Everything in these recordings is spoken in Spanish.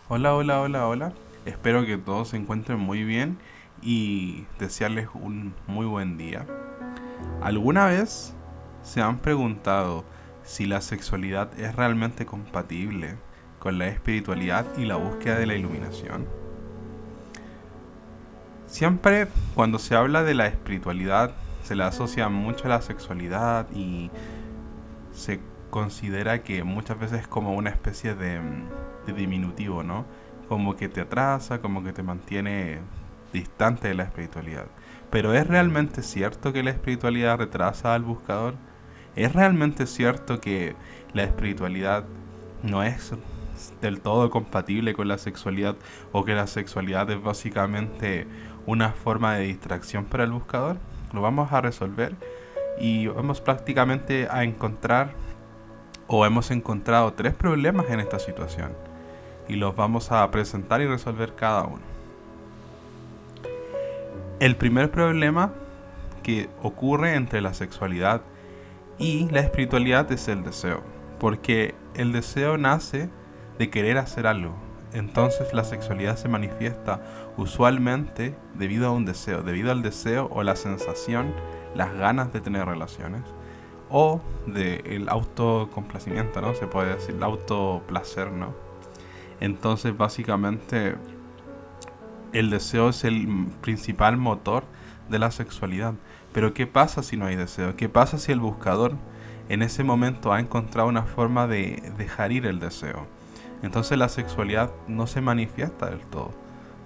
Hola, hola, hola, hola. Espero que todos se encuentren muy bien y desearles un muy buen día. ¿Alguna vez se han preguntado si la sexualidad es realmente compatible con la espiritualidad y la búsqueda de la iluminación? Siempre cuando se habla de la espiritualidad se le asocia mucho a la sexualidad y se considera que muchas veces es como una especie de diminutivo, ¿no? Como que te atrasa, como que te mantiene distante de la espiritualidad. Pero ¿es realmente cierto que la espiritualidad retrasa al buscador? ¿Es realmente cierto que la espiritualidad no es del todo compatible con la sexualidad o que la sexualidad es básicamente una forma de distracción para el buscador? Lo vamos a resolver y vamos prácticamente a encontrar o hemos encontrado tres problemas en esta situación y los vamos a presentar y resolver cada uno. El primer problema que ocurre entre la sexualidad y la espiritualidad es el deseo, porque el deseo nace de querer hacer algo. Entonces la sexualidad se manifiesta usualmente debido a un deseo, debido al deseo o la sensación, las ganas de tener relaciones o del autocomplacimiento, ¿no? Se puede decir, el autoplacer, ¿no? Entonces, básicamente, el deseo es el principal motor de la sexualidad. Pero ¿qué pasa si no hay deseo? ¿Qué pasa si el buscador en ese momento ha encontrado una forma de dejar ir el deseo? Entonces la sexualidad no se manifiesta del todo.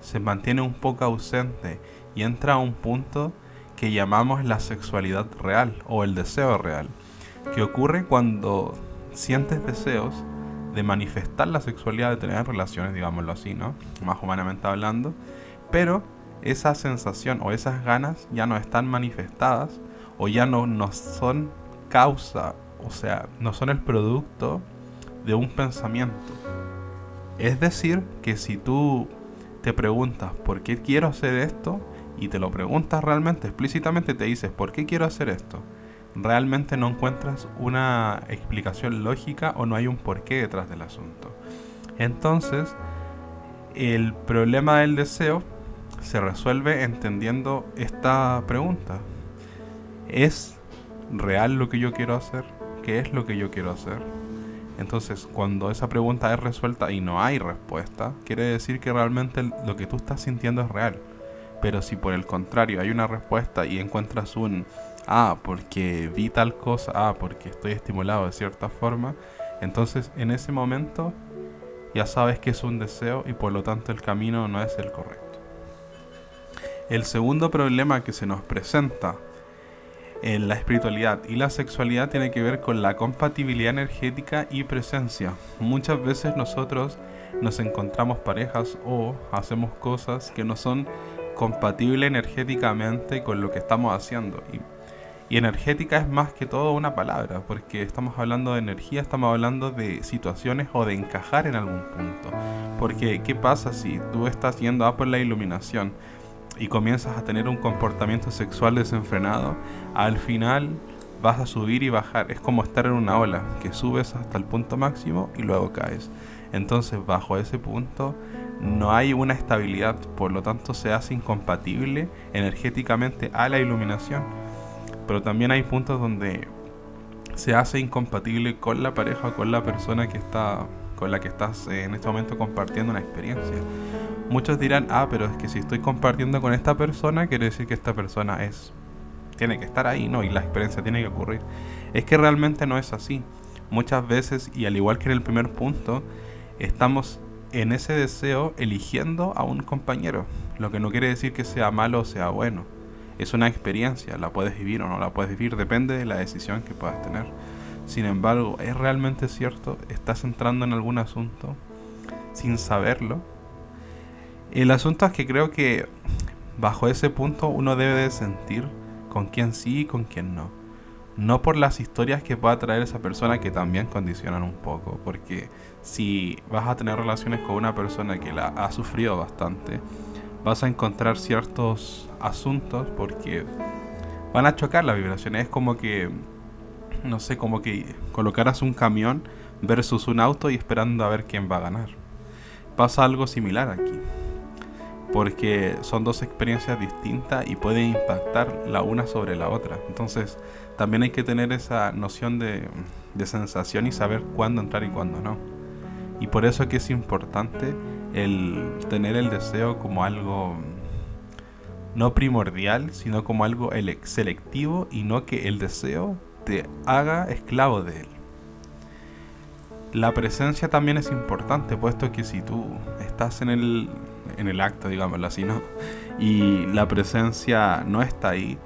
Se mantiene un poco ausente y entra a un punto que llamamos la sexualidad real o el deseo real, que ocurre cuando sientes deseos de manifestar la sexualidad, de tener relaciones, digámoslo así, ¿no? Más humanamente hablando, pero esa sensación o esas ganas ya no están manifestadas o ya no son causa, o sea, no son el producto de un pensamiento. Es decir, que si tú te preguntas por qué quiero hacer esto y te lo preguntas realmente, explícitamente te dices por qué quiero hacer esto, realmente no encuentras una explicación lógica o no hay un porqué detrás del asunto. Entonces, el problema del deseo se resuelve entendiendo esta pregunta. ¿Es real lo que yo quiero hacer? ¿Qué es lo que yo quiero hacer? Entonces, cuando esa pregunta es resuelta y no hay respuesta, quiere decir que realmente lo que tú estás sintiendo es real. Pero si por el contrario hay una respuesta y encuentras un porque vi tal cosa, porque estoy estimulado de cierta forma, entonces en ese momento ya sabes que es un deseo y por lo tanto el camino no es el correcto. El segundo problema que se nos presenta en la espiritualidad y la sexualidad tiene que ver con la compatibilidad energética y presencia. Muchas veces nosotros nos encontramos parejas o hacemos cosas que no son compatibles energéticamente con lo que estamos haciendo. Y energética es más que todo una palabra, porque estamos hablando de energía, estamos hablando de situaciones o de encajar en algún punto. Porque, ¿qué pasa si tú estás yendo a por la iluminación y comienzas a tener un comportamiento sexual desenfrenado? Al final vas a subir y bajar. Es como estar en una ola, que subes hasta el punto máximo y luego caes. Entonces, bajo ese punto no hay una estabilidad, por lo tanto se hace incompatible energéticamente a la iluminación. Pero también hay puntos donde se hace incompatible con la pareja o con la persona que está con la que estás en este momento compartiendo una experiencia. Muchos dirán, pero es que si estoy compartiendo con esta persona, quiere decir que esta persona tiene que estar ahí, ¿no? Y la experiencia tiene que ocurrir. Es que realmente no es así. Muchas veces, y al igual que en el primer punto, estamos en ese deseo eligiendo a un compañero, lo que no quiere decir que sea malo o sea bueno. Es una experiencia, la puedes vivir o no la puedes vivir, depende de la decisión que puedas tener. Sin embargo, ¿es realmente cierto? ¿Estás entrando en algún asunto sin saberlo? El asunto es que creo que bajo ese punto uno debe de sentir con quién sí y con quién no. No por las historias que pueda traer esa persona, que también condicionan un poco, porque si vas a tener relaciones con una persona que la ha sufrido bastante, vas a encontrar ciertos asuntos porque van a chocar las vibraciones. Es como que, no sé, como que colocaras un camión versus un auto y esperando a ver quién va a ganar. pasa algo similar aquí, porque son dos experiencias distintas y pueden impactar la una sobre la otra. Entonces también hay que tener esa noción de sensación y saber cuándo entrar y cuándo no. Y por eso es que es importante el tener el deseo como algo no primordial, sino como algo selectivo, y no que el deseo te haga esclavo de él. La presencia también es importante, puesto que si tú estás en el acto, digámoslo así, ¿no? Y la presencia no está ahí,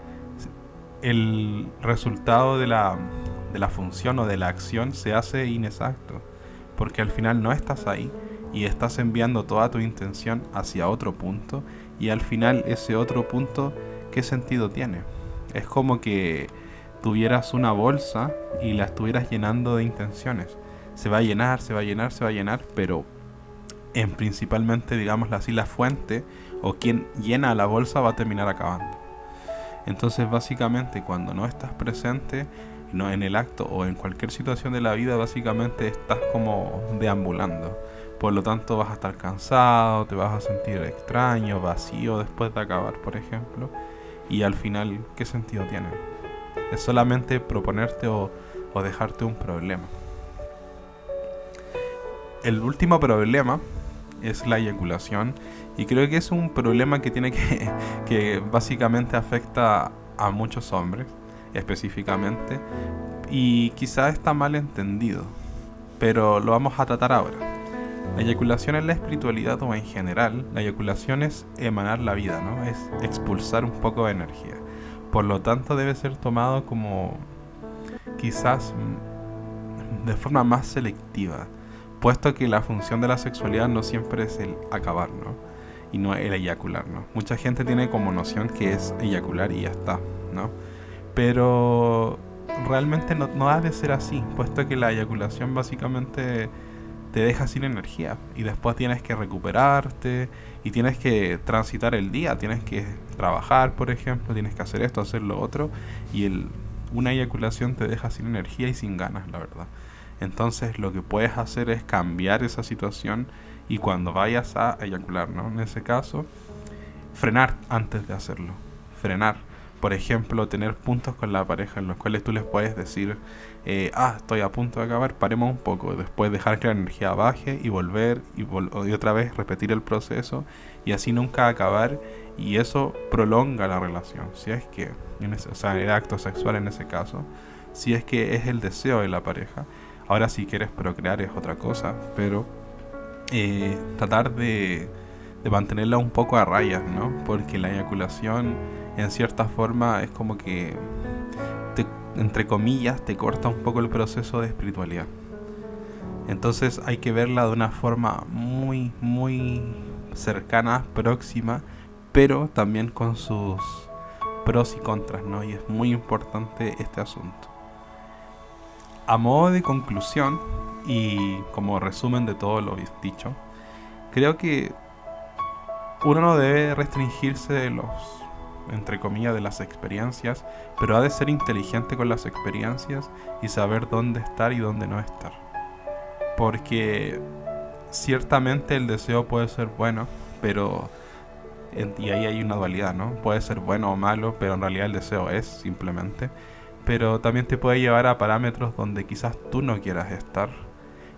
el resultado de la función o de la acción se hace inexacto, porque al final no estás ahí y estás enviando toda tu intención hacia otro punto, y al final ese otro punto, ¿qué sentido tiene? Es como que tuvieras una bolsa y la estuvieras llenando de intenciones. Se va a llenar, se va a llenar, se va a llenar, pero principalmente, digámoslo así, la fuente o quien llena la bolsa va a terminar acabando. Entonces básicamente cuando no estás presente, no en el acto o en cualquier situación de la vida, básicamente estás como deambulando. Por lo tanto vas a estar cansado, te vas a sentir extraño, vacío después de acabar, por ejemplo. Y al final, ¿qué sentido tiene? Es solamente proponerte o dejarte un problema. El último problema es la eyaculación, y creo que es un problema que tiene que básicamente afecta a muchos hombres específicamente, y quizás está mal entendido, pero lo vamos a tratar ahora. La eyaculación en la espiritualidad o en general, la eyaculación es emanar la vida, ¿no? Es expulsar un poco de energía. Por lo tanto debe ser tomado como quizás de forma más selectiva, puesto que la función de la sexualidad no siempre es el acabar, ¿no? Y no el eyacular, ¿no? Mucha gente tiene como noción que es eyacular y ya está, ¿no? Pero realmente no ha de ser así, puesto que la eyaculación básicamente te deja sin energía y después tienes que recuperarte y tienes que transitar el día, tienes que trabajar, por ejemplo, tienes que hacer esto, hacer lo otro, y una eyaculación te deja sin energía y sin ganas, la verdad. Entonces lo que puedes hacer es cambiar esa situación, y cuando vayas a eyacular, ¿no? En ese caso, frenar antes de hacerlo. Frenar. Por ejemplo, tener puntos con la pareja en los cuales tú les puedes decir, estoy a punto de acabar, paremos un poco. Después dejar que la energía baje y volver y otra vez repetir el proceso, y así nunca acabar. Y eso prolonga la relación. Si es que, o sea, el acto sexual en ese caso, si es que es el deseo de la pareja. Ahora si quieres procrear es otra cosa, pero tratar de mantenerla un poco a raya, ¿no? Porque la eyaculación en cierta forma es como que entre comillas te corta un poco el proceso de espiritualidad. Entonces hay que verla de una forma muy muy cercana, próxima, pero también con sus pros y contras, ¿no? Y es muy importante este asunto. A modo de conclusión y como resumen de todo lo dicho, creo que uno no debe restringirse de entre comillas, de las experiencias, pero ha de ser inteligente con las experiencias y saber dónde estar y dónde no estar. Porque ciertamente el deseo puede ser bueno, pero y ahí hay una dualidad, ¿no? Puede ser bueno o malo, pero en realidad el deseo es simplemente. Pero también te puede llevar a parámetros donde quizás tú no quieras estar.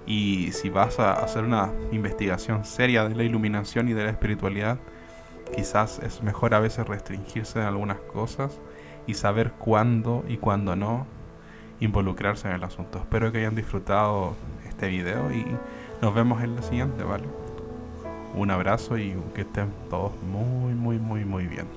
Y si vas a hacer una investigación seria de la iluminación y de la espiritualidad, quizás es mejor a veces restringirse en algunas cosas y saber cuándo y cuándo no involucrarse en el asunto. Espero que hayan disfrutado este video y nos vemos en la siguiente, ¿vale? Un abrazo y que estén todos muy, muy, muy, muy bien.